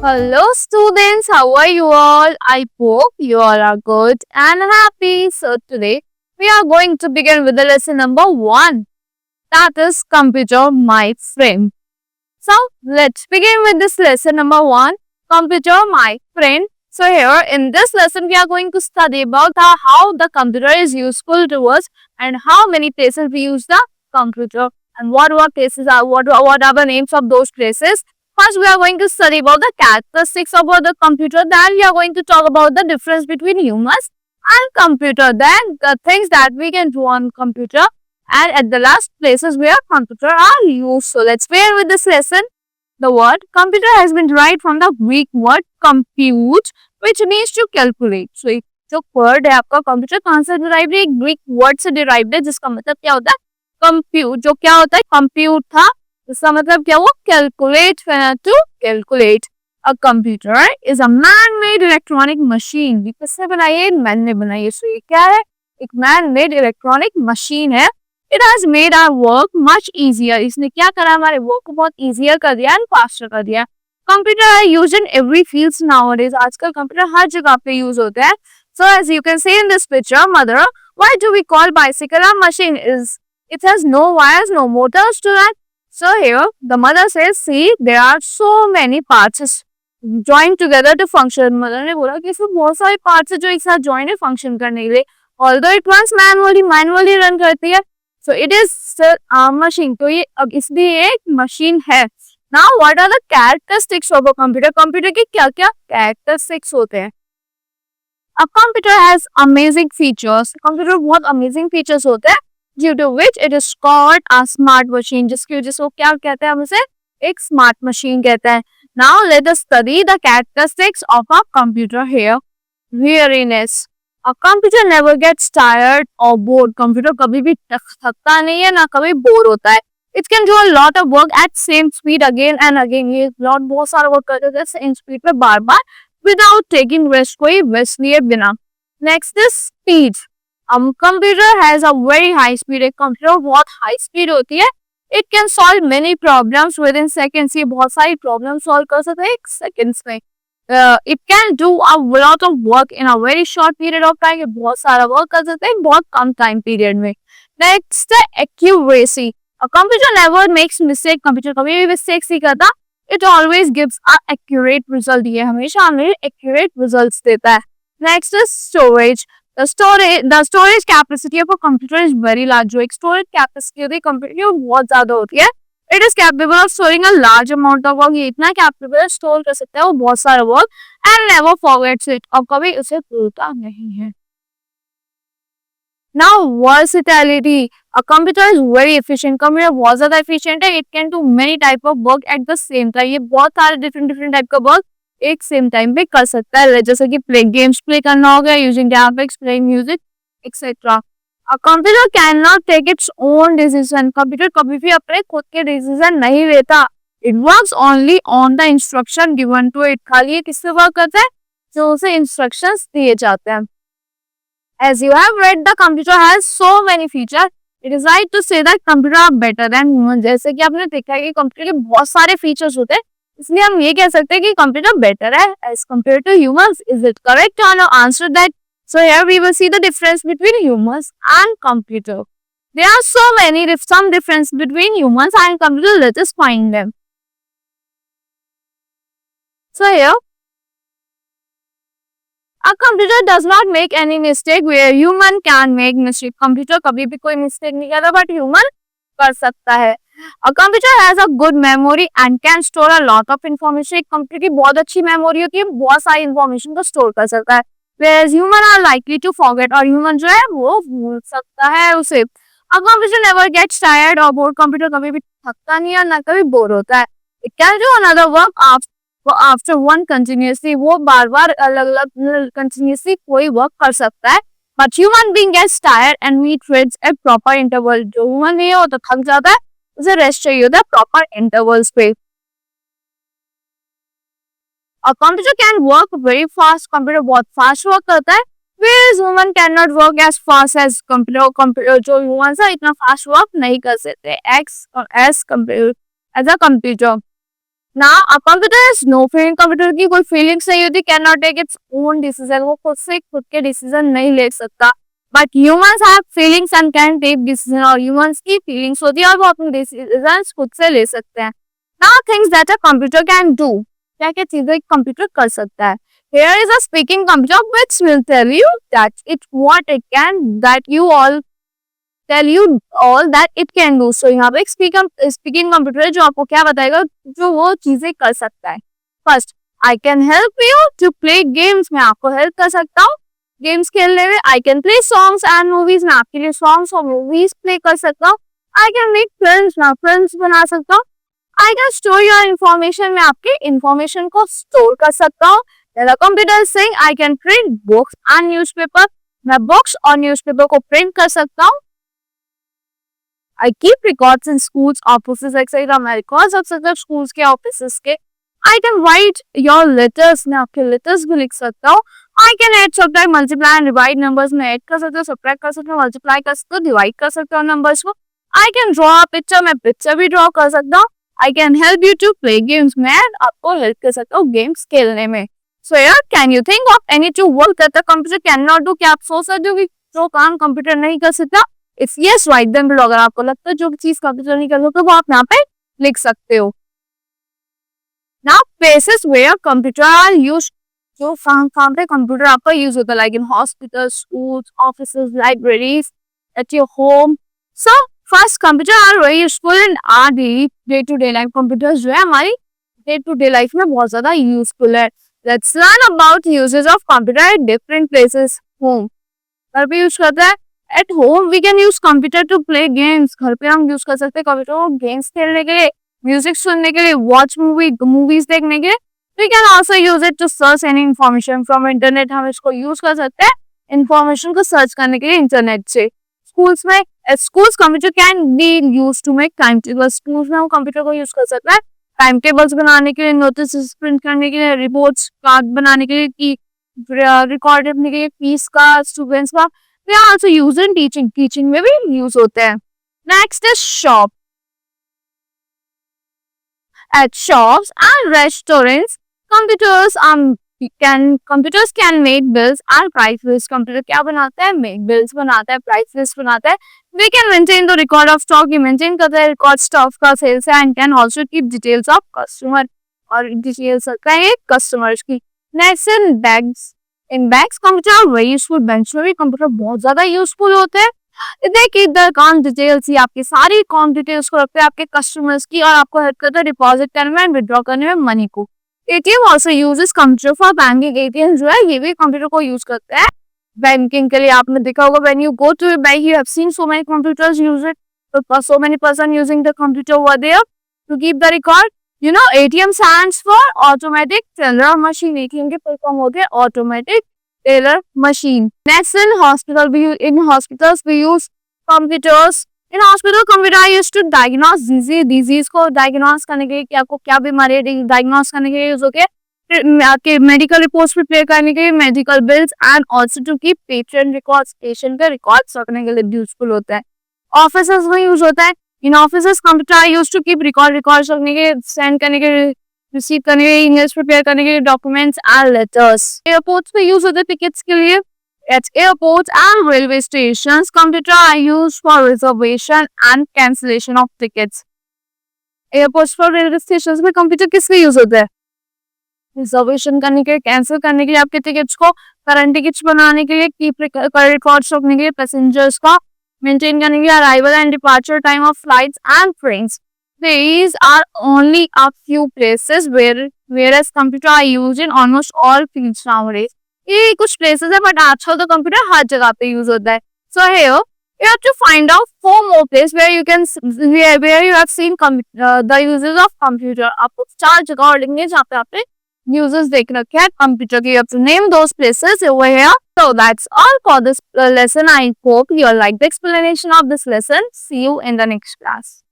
Hello students, how are you all? I hope you all are good and happy. So today we are going to begin with the lesson number 1, that is computer my friend. So let's begin with this lesson number 1, computer my friend. So here in this lesson we are going to study about how the computer is useful to us and how many places we use the computer and what places are, what are the names of those places. First, we are going to study about the characteristics of the computer. Then, we are going to talk about the difference between humans and computer. Then, the things that we can do on computer. And at the last, places where computer are used. So, let's begin with this lesson. The word computer has been derived from the Greek word compute, which means to calculate. So, जो word है आपका computer कहाँ से derive है? Greek word से derive है, जिसका मतलब क्या होता है? कंप्यूट. जो क्या होता है? कंप्यूट था. इसका मतलब क्या हुआ? Calculate. To calculate. A computer is a man made electronic machine. किसने बनाई है? मैन ने बनाई है. सो ये क्या है? एक मैन मेड इलेक्ट्रॉनिक मशीन है. It has made our work much easier. इसने क्या करा? हमारे वर्क को बहुत इजियर कर दिया एंड फास्टर कर दिया. Computer are used in every fields nowadays. आजकल कंप्यूटर हर जगह पे यूज होते हैं. So as you can see in this picture, mother, why do we call bicycle a machine? Is it has no wires, no motors to that. So here the mother says, see, there are so many parts joined together to function. Mother ने बोला कि इसमें बहुत सारे parts है जो एक साथ ज्वाइन है फंक्शन करने के लिए. Although it runs manually run करती है. So it is still a machine. तो ये अब इसलिए एक मशीन है. Now what are the characteristics of a computer? Computer के क्या क्या characteristics होते हैं? A computer has amazing features. Computer बहुत amazing features होते हैं. Due to which it is called a smart machine. जिसकी वजह से वो क्या कहते हैं? हम उसे एक स्मार्ट मशीन कहते हैं. Now let us study the characteristics of a computer here. Weariness. A computer never gets tired or bored. Computer कभी भी थकता नहीं है, ना कभी बोर होता है. It can do a lot of work at same speed again and again. ये बहुत सारा वर्क करते हैं same speed पे बार बार without taking rest. कोई rest लिए बिना. Next is speed. Computer has a very high speed. एक कंप्यूटर बहुत हाई स्पीड होती है. It can solve many problems with in seconds. ये बहुत सारी प्रॉब्लम सॉल्व कर सकते हैं एक सेकेंड्स में. It can do a lot of work in a very short period of time. ये बहुत सारा वर्क कर सकते हैं बहुत कम टाइम पीरियड में. नेक्स्ट है accuracy. A computer never makes mistake. Computer कभी भी मिस्टेक्स नहीं करता. It always gives a accurate result. ये हमेशा हमें एक्यूरेट रिजल्ट्स देता है. Next is storage. The storage capacity of a computer is very large. जो एक storage capacity होती है कंप्यूटर की वो बहुत ज्यादा होती है. It is capable of storing a large amount of work. ये इतना capable है, स्टोर कर सकता है वो बहुत सारा work and never forgets it. और कभी उसे भूलता नहीं है. Now versatility. A computer is very efficient. Computer बहुत ज्यादा efficient है. It can do many type of work at the same time. ये बहुत सारे different type का work एक सेम टाइम पे कर सकता है. जैसे कि प्ले गेम्स प्ले करना हो गया, using graphics, playing music etcetera. A computer can not take its own decision. Computer कभी भी अपने खुद के डिसीजन नहीं लेता. It works only on the instruction given to it. खाली ये किससे वर्क करता है? जो उसे इंस्ट्रक्शंस दिए जाते हैं. As you have read, the computer has so many feature. It is right to say that computer are better than human. जैसे कि आपने देखा है कि कंप्यूटर के बहुत सारे फीचर्स होते हैं, इसलिए हम ये कह सकते हैं कि कंप्यूटर बेटर है as compare to humans. Is it correct? Answer that. So here we will see the difference between humans and computer. There are so many some difference between humans and computer. Let us find them. So here, a computer does not make any mistake where human can make mistake. Computer कभी भी कोई mistake नहीं करता but human कर सकता है. A computer has a good memory and can store a lot of information. एक computer की बहुत अच्छी मेमोरी होती है, बहुत सारी इंफॉर्मेशन को स्टोर कर सकता है. Whereas human are likely to forget. और ह्यूमन जो है वो भूल सकता है उसे. A computer never gets tired or bored. Computer कभी भी थकता नहीं है ना कभी बोर होता है. It can do another work after one continuously. वो बार बार अलग अलग continuously कोई वर्क कर सकता है. But human being gets tired and needs a proper interval. जो ह्यूमन नहीं है वो तो थक जाता है, उसे रेस्ट चाहिए होता है प्रॉपर इंटरवल्स पे. और computer can work very fast. Computer बहुत फास्ट वर्क करता है. whereas human cannot work as fast as computer जो ह्यूमंस है इतना फास्ट वर्क नहीं कर सकते as a computer. ना a computer is no feeling, computer की कोई फीलिंग्स नहीं होती, can not take its own decision, वो खुद से खुद के डिसीजन नहीं ले सकता। But humans have feelings and can take decision, और ह्यूमंस की फीलिंग्स होती है और वो अपने डिसीजन खुद से ले सकते हैं। Now things that a computer can do, क्या क्या चीजें कंप्यूटर कर सकता है। Here is a speaking computer which will tell you that it what it can, that you all tell you all that it can do. So यहाँ पे एक speaking computer है जो आपको क्या बताएगा, जो वो चीजें कर सकता है। First, I can help you to play games, मैं आपको हेल्प कर सकता हूँ गेम्स खेलने में। I can play songs and movies, मैं आपके लिए सॉन्ग्स और मूवीज प्ले कर सकता हूँ। I can make films, मैं फिल्म्स बना सकता हूँ। I can store your information, मैं आपके इंफॉर्मेशन को स्टोर कर सकता हूँ। The computer is saying I can print books and newspaper, मैं बुक्स और न्यूज़पेपर को प्रिंट कर सकता हूँ। I keep records in schools, offices, etc. मैं रिकॉर्ड्स रख सकता हूँ schools के, offices के। I can write your letters, मैं आपके letters भी लिख सकता हूँ। I can add, subtract, multiply and divide numbers, मैं add कर सकता हूँ, subtract कर सकता हूँ, multiply कर सकता हूँ, divide कर सकता हूँ numbers को। I can draw a picture, मैं picture भी draw कर सकता हूँ। I can help you to play games, मैं आपको help कर सकता हूँ games खेलने में। So yeah, can you think of any two work that the computer cannot do? क्या आप सोच सकते हो कि जो काम कंप्यूटर नहीं कर सकता? It's yes, write them below. अगर आपको लगता है जो चीज कंप्यूटर नहीं कर सकता वो आप यहाँ पे लिख सकते हो। Now places where computer are used, जो काम पे कंप्यूटर आपका यूज होता है, like in hospitals, schools, offices, libraries, at your home. So first, computer are very useful in our day to day life. Computers जो है हमारी day to day life में बहुत ज्यादा यूजफुल है। Let's learn about uses of computer at different places. Home, घर पे use करते हैं। At home we can use computer to play games. घर पे हम यूज कर सकते हैं कंप्यूटर को गेम्स खेलने के लिए, म्यूजिक सुनने के लिए, वॉच मूवीज देखने के लिए। We can also use it to search any information from internet. हम इसको यूज कर सकते हैं इंफॉर्मेशन को सर्च करने के लिए इंटरनेट से। स्कूल्स में schools computer can be used to make time tables. Schools में हम कंप्यूटर को यूज कर सकते हैं टाइम टेबल्स बनाने के लिए, नोटिस प्रिंट करने के लिए, रिपोर्ट्स कार्ड बनाने के लिए, की रिकॉर्ड रखने के लिए, फीस का, स्टूडेंट्स का। They are also used in teaching. Teaching में भी यूज होते हैं। Next is shop. At shops and restaurants, computers can make bills and price list. Computer क्या बनाता है? Make bills बनाता है, price list बनाता है। We can maintain the record of stock. ये maintain करता है record stock का, sales है, and can also keep details of customer, और details रखता है customers की। Next in bags. In bags, computer are very useful. Banks में भी computer बहुत ज्यादा useful होते हैं। देखिए द अकाउंट डिटेल्स, ये आपकी सारी अकाउंट डिटेल्स को रखते हैं आपके कस्टमर्स की, और आपको हेल्प करता है डिपॉजिट करने में, विड्रॉ करने में मनी को। ATM also uses computer for banking. ATM जो है ये भी कंप्यूटर को यूज करते हैं बैंकिंग के लिए। आपने देखा होगा when you go to bank you have seen so many computers use it, so many person using the computer over there to keep the record. You know, ATM stands for automatic teller machine. ATM के full form हो गया automatic teller machine. Next, in hospitals we use computers. In hospital, computer are used to diagnose disease को diagnose करने के लिए कि आपको क्या बीमारी है diagnose करने के लिए यूज होके, आपके मेडिकल रिपोर्ट्स प्रिपेयर करने के लिए, medical bills, and also to keep patient records, patient के रिकॉर्ड्स रखने के लिए यूजफुल होता है। ऑफिसेस में यूज होता है। In offices computer are use to keep records रखने के, सेंड करने के, रिसीव करने के, ईमेल्स प्रिपेयर करने के लिए, डॉक्यूमेंट्स एंड लेटर्स। एयरपोर्ट्स पे यूज होते हैं टिकट्स के लिए। At airports and railway stations, computers are used for reservation and cancellation of tickets. Airports पर रेलवे स्टेशन में कंप्यूटर किस लिए यूज होता है? रिजर्वेशन करने के लिए, कैंसिल करने के लिए, आपके टिकट्स को, करंट टिकट्स बनाने के लिए, कीप रिकॉर्ड्स रखने के लिए, पैसेंजर्स का मेंटेन करने के लिए, arrival and departure time of flights and trains. These are only a few places whereas computer are used in almost all fields nowadays. ये कुछ प्लेसेस है बट आजकल तो कंप्यूटर हर जगह पे यूज होता है। सो here you have to find out 4 more places where you have seen the uses of computer. आपको 4 जगह और लिखेंगे जहाँ पे आपने uses देख रखे हैं कंप्यूटर के। You have to name those places over here. So that's all for this lesson. I hope you like the explanation of this lesson. See you in the next class.